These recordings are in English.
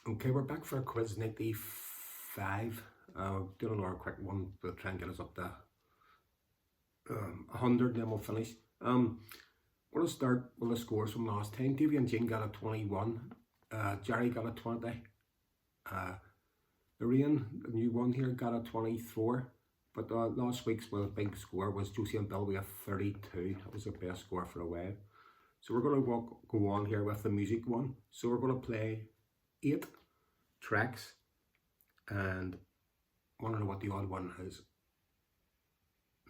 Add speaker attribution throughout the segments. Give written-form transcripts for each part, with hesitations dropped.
Speaker 1: Okay, we're back for quiz 95. Do another quick one to try and get us up to 100, then we'll finish. We'll start with the scores from last time. Davy and Jean got a 21. Jerry got a 20. Uh, Lorraine, the new one here, got a 24. But last week's big score was Josie and Bill with a 32. That was the best score for a while. So we're going to go on here with the music one. So we're going to play 8 tracks, and I want to know what the odd one is.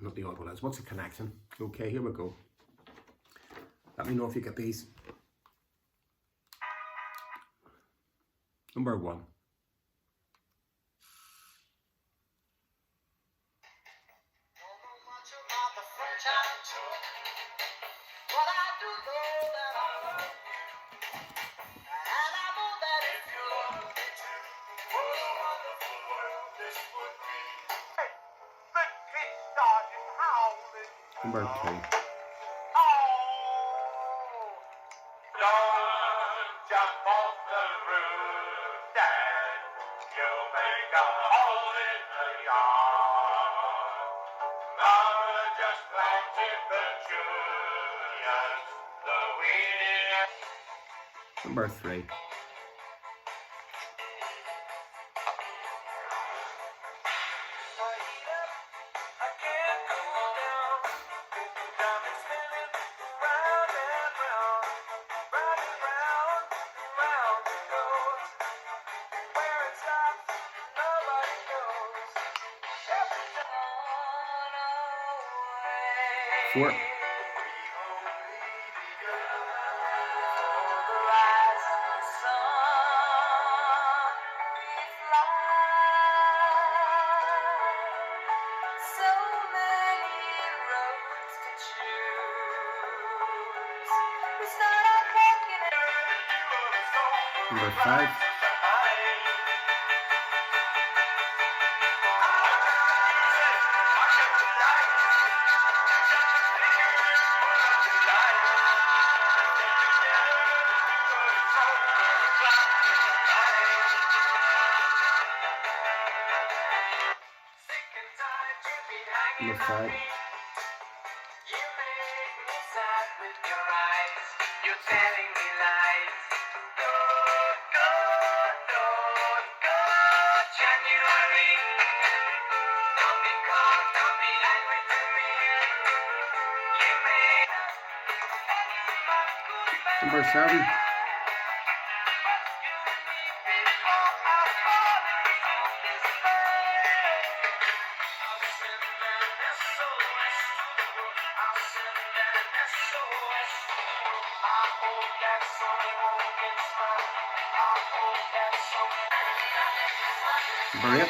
Speaker 1: Not the odd one is. What's the connection? Okay, here we go. Let me know if you get these. Number 1. Number 2. Number 3. Four. Number 5. Number 5. Number 7. Number 8.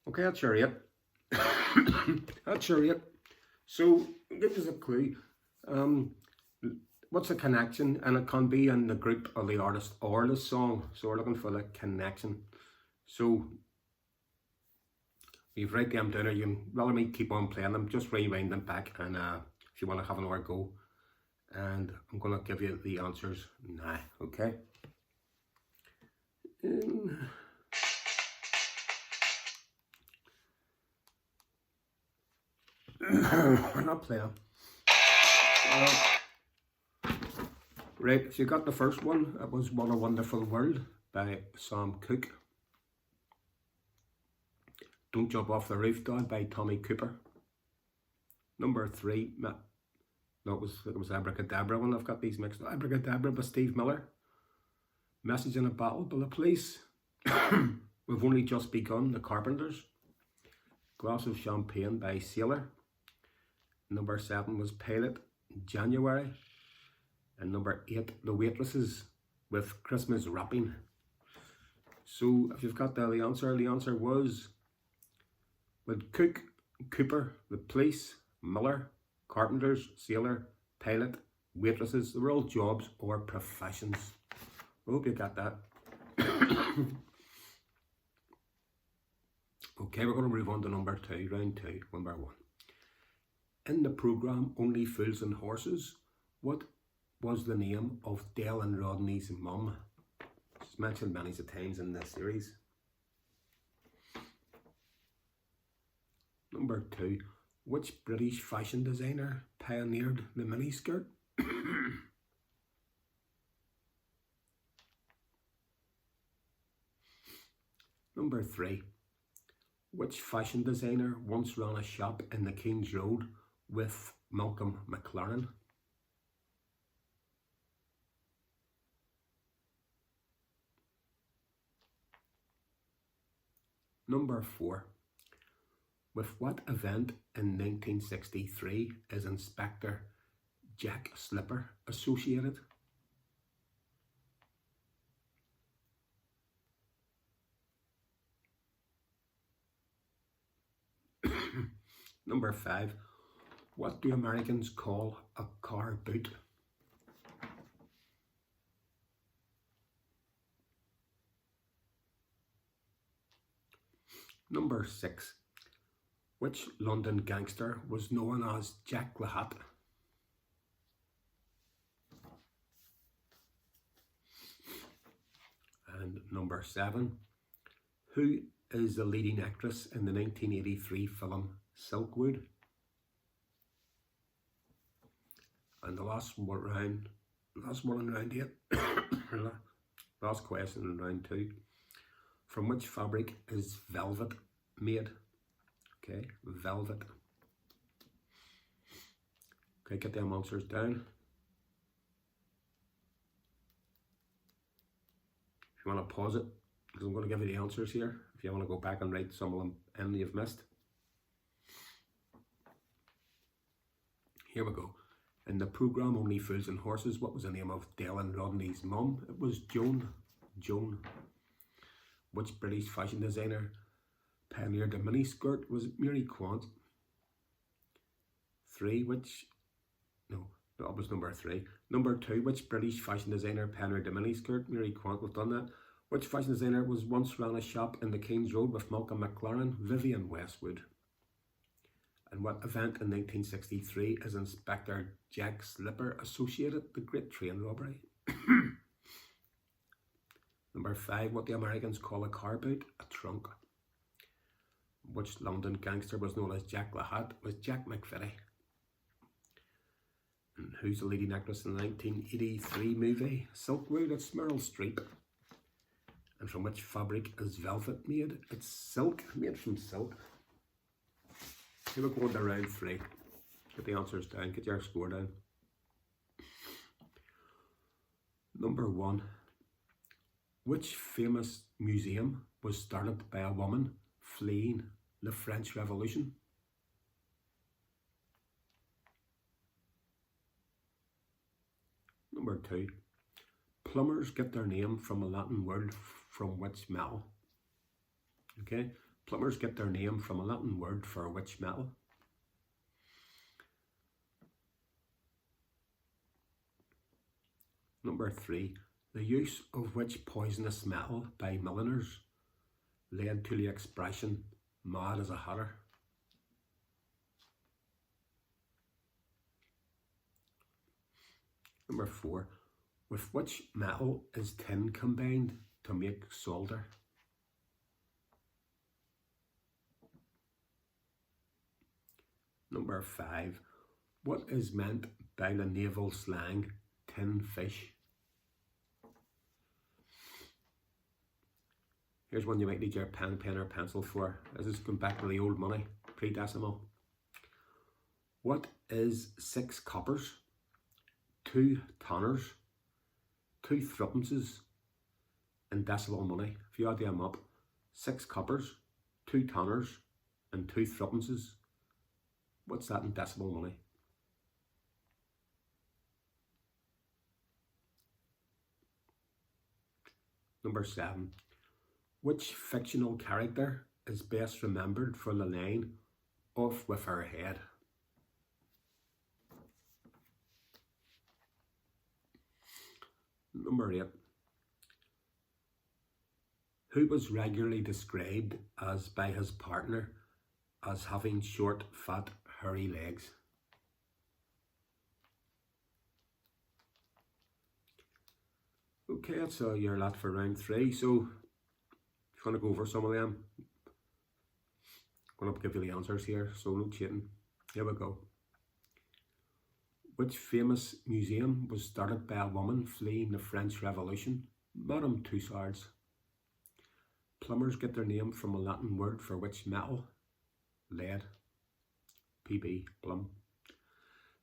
Speaker 1: Okay, that's your 8. That's your 8. So, give us a clue. What's the connection? And it can be in the group or the artist or the song. So we're looking for the connection. So you've write them down, or you rather me keep on playing them, just rewind them back, and if you want to have another go. And I'm gonna give you the answers now, okay? We're not playing. Right, so you got the first one. It was What a Wonderful World by Sam Cooke. Don't Jump Off the Roof, Dad by Tommy Cooper. Number 3, no, it was Abracadabra one. I've got these mixed up. Abracadabra by Steve Miller. Message in a Bottle by The Police. We've Only Just Begun, The Carpenters. Glass of Champagne by Sailor. Number 7 was Pilot, January. And number 8, The Waitresses with Christmas Wrapping. So if you've got the answer was with Cooke, Cooper, the police, miller, carpenters, sailor, pilot, waitresses. They were all jobs or professions. I hope you got that. Okay, we're going to move on to number 2, round 2, number 1. In the programme Only Fools and Horses, what was the name of Dale and Rodney's mum? She's mentioned many times in this series. Number 2, which British fashion designer pioneered the miniskirt? Number 3, which fashion designer once ran a shop in the King's Road with Malcolm McLaren? Number 4, with what event in 1963 is Inspector Jack Slipper associated? Number 5, what do Americans call a car boot? Number 6, which London gangster was known as Jack the Hat? And number 7, who is the leading actress in the 1983 film Silkwood? And the last one in round 8, last question in round 2. From which fabric is velvet made? Okay, velvet. Okay, get them answers down. If you want to pause it, because I'm going to give you the answers here. If you want to go back and write some of them in you've missed. Here we go. In the programme Only Fools and Horses, what was the name of Dale and Rodney's mum? It was Joan. Joan. Which British fashion designer pioneered the miniskirt? Was it Mary Quant? 3, that was number 3. Number 2, which British fashion designer pioneered the miniskirt? Mary Quant, we've done that. Which fashion designer was once ran a shop in the King's Road with Malcolm McLaren? Vivienne Westwood. And what event in 1963 is Inspector Jack Slipper associated? The Great Train Robbery. Number 5, what the Americans call a car boot? A trunk. Which London gangster was known as Jack the Hat? Was Jack McVitie. And who's the leading actress in the 1983 movie Silkwood? It's Meryl Streep. And from which fabric is velvet made? It's silk, made from silk. Here we're going to round 3. Get the answers down, get your score down. Number 1, which famous museum was started by a woman fleeing the French Revolution? Number 2, plumbers get their name from a Latin word from which metal? Okay, plumbers get their name from a Latin word for which metal? Number 3, the use of which poisonous metal by milliners led to the expression mad as a hatter? Number 4, with which metal is tin combined to make solder? Number 5, what is meant by the naval slang tin fish? Here's one you might need your pen or pencil for. This is going back to the old money, pre-decimal. What is 6 coppers, 2 tonners, 2 threepences in decimal money? If you add them up, 6 coppers, 2 tonners and 2 threepences. What's that in decimal money? Number 7. Which fictional character is best remembered for the line, off with her head. Number 8. Who was regularly described as by his partner as having short, fat, hairy legs? Okay, that's your lot for round 3. So, if you want to go over some of them, I'm going to give you the answers here, so no cheating. Here we go. Which famous museum was started by a woman fleeing the French Revolution? Madame Tussauds. Plumbers get their name from a Latin word for which metal? Lead. PB, plum.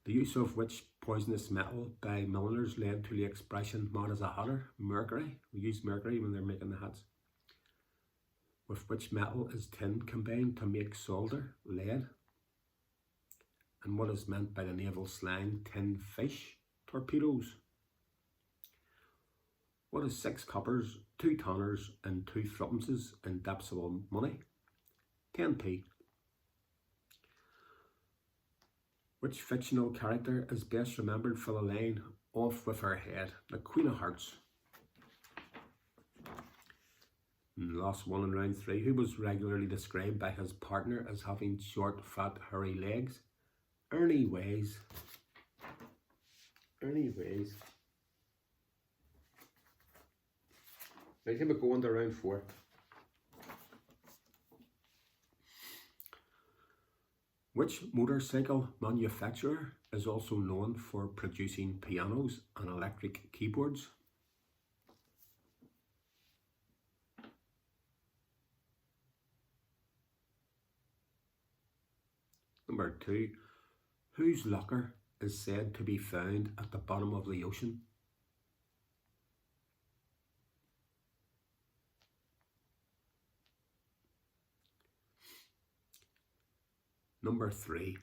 Speaker 1: The use of which poisonous metal by milliners led to the expression mad as a hatter? Mercury. We use mercury when they're making the hats. With which metal is tin combined to make solder? Lead. And what is meant by the naval slang tin fish? Torpedoes. What is 6 coppers, 2 tanners and 2 threepences in Dapsable money? 10p. Which fictional character is best remembered for the line off with her head? The Queen of Hearts. And last one in round 3. Who was regularly described by his partner as having short, fat, hairy legs? Ernie Wise. Ernie Wise. Right, here we go on to round 4. Which motorcycle manufacturer is also known for producing pianos and electric keyboards? Number 2. Whose locker is said to be found at the bottom of the ocean? Number 3.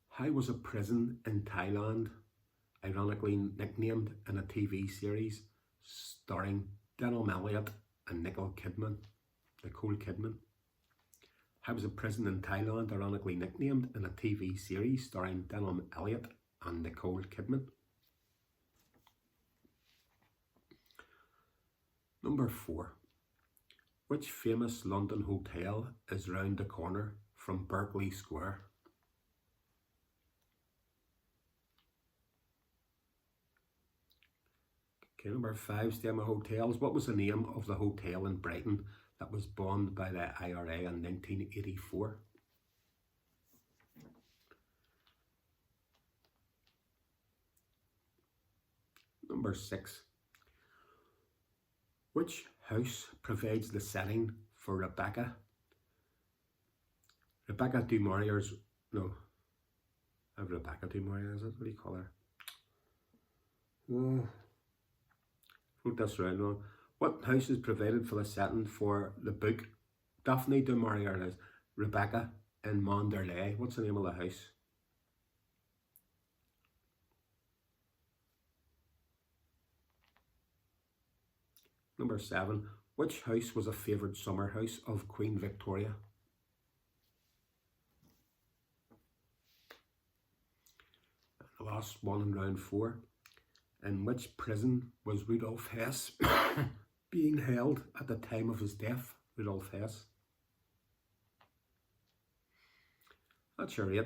Speaker 1: How was a prison in Thailand ironically nicknamed in a TV series starring Denholm Elliott and Nicole Kidman? How was a prison in Thailand ironically nicknamed in a TV series starring Denholm Elliott and Nicole Kidman? Number 4. Which famous London hotel is round the corner from Berkeley Square? Okay, number 5, staying with hotels. What was the name of the hotel in Brighton that was bombed by the IRA in 1984? Number 6. Which house provides the setting for Rebecca Du Maurier's, no, Rebecca Du Maurier, is it? What do you call her? Wrote this round wrong. What house is provided for the setting for the book Daphne du Maurier is Rebecca in Manderley? What's the name of the house? Number 7. Which house was a favoured summer house of Queen Victoria? The last one in round 4. In which prison was Rudolf Hess being held at the time of his death? Rudolf Hess. That's your 8.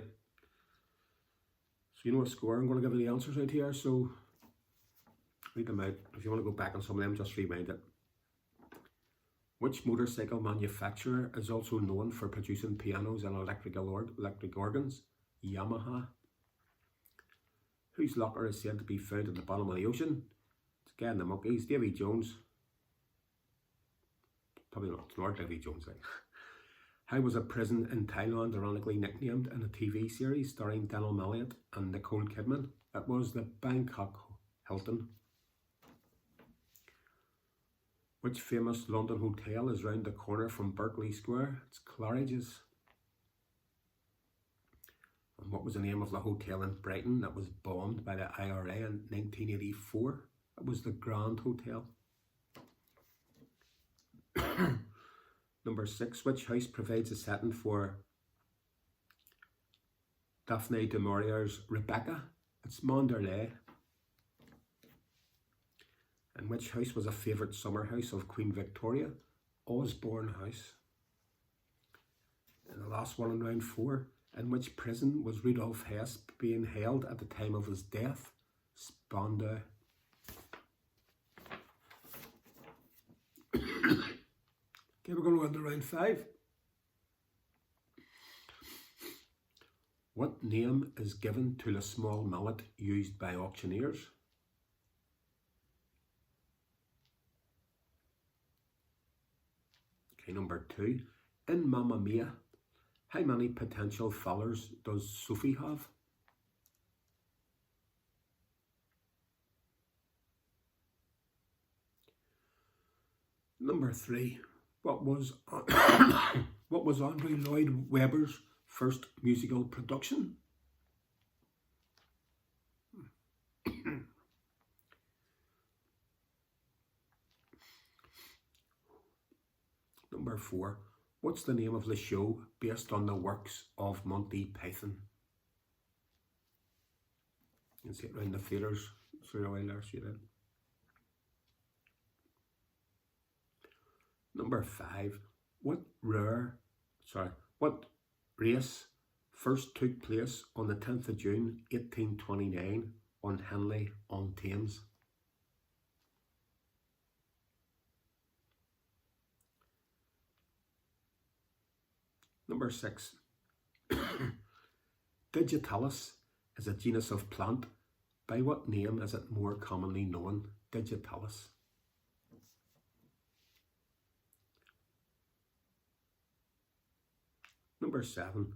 Speaker 1: So you know what score? I'm going to give you the answers out here, so read them out. If you want to go back on some of them, just rewind it. Which motorcycle manufacturer is also known for producing pianos and electric organs? Yamaha. Whose locker is said to be found at the bottom of the ocean? It's Guy and the Monkeys. Davy Jones. Probably not. It's Lord Davy Jones. How was a prison in Thailand ironically nicknamed in a TV series starring Denholm Elliott and Nicole Kidman? It was the Bangkok Hilton. Which famous London hotel is round the corner from Berkeley Square? It's Claridge's. And what was the name of the hotel in Brighton that was bombed by the IRA in 1984? It was the Grand Hotel. Number 6. Which house provides a setting for Daphne du Maurier's Rebecca? It's Monderley. And which house was a favourite summer house of Queen Victoria? Osborne House. And the last one in round 4. In which prison was Rudolf Hess being held at the time of his death? Spandau. Okay, we're going to go into round 5. What name is given to the small mallet used by auctioneers? Okay, number 2. In Mamma Mia, how many potential followers does Sophie have? Number 3. What was Andrew Lloyd Webber's first musical production? Number 4. What's the name of the show based on the works of Monty Python? You can see it around the theatres through a while there, see that. Number 5. What race first took place on the 10th of June 1829 on Henley on Thames? Number 6. Digitalis is a genus of plant. By what name is it more commonly known? Digitalis. Number 7.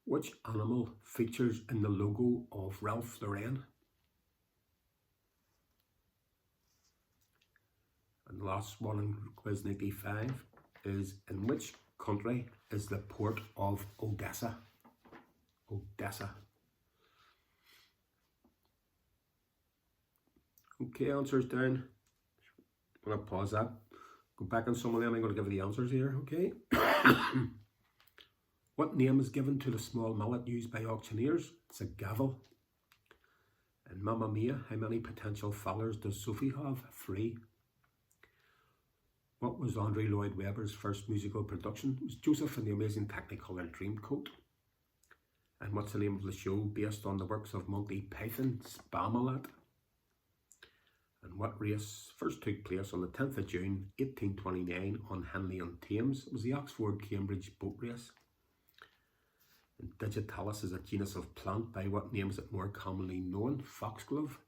Speaker 1: Which animal features in the logo of Ralph Lauren? And the last one in quiz 95 is, in which country is the port of Odessa? Odessa. Okay, answers down. I'm going to pause that. Go back on some of them. I'm going to give you the answers here, okay? What name is given to the small mallet used by auctioneers? It's a gavel. And Mamma Mia, how many potential followers does Sophie have? 3. What was Andrew Lloyd Webber's first musical production? It was Joseph and the Amazing Technicolor Dreamcoat. And what's the name of the show based on the works of Monty Python? Spamalot. And what race first took place on the 10th of June 1829 on Henley on Thames? It was the Oxford-Cambridge boat race. And Digitalis is a genus of plant. By what name is it more commonly known? Foxglove.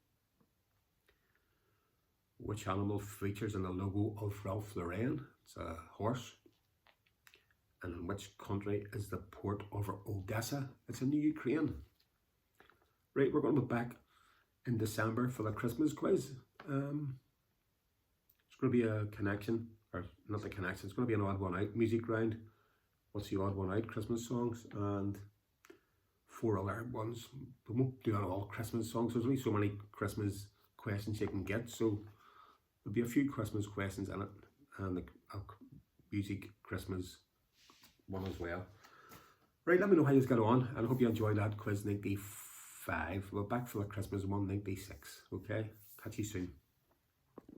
Speaker 1: Which animal features in the logo of Ralph Lauren? It's a horse. And in which country is the port of Odessa? It's in the Ukraine. Right, we're going to be back in December for the Christmas quiz. It's going to be a connection, or not a connection, it's going to be an odd one out music round. What's the odd one out? Christmas songs, and 4 other ones. We won't do all Christmas songs. There's only so many Christmas questions you can get, so there'll be a few Christmas questions in it, and a music Christmas one as well. Right, let me know how you get on, and I hope you enjoyed that quiz 95. We're back for the Christmas one 96. Okay, catch you soon.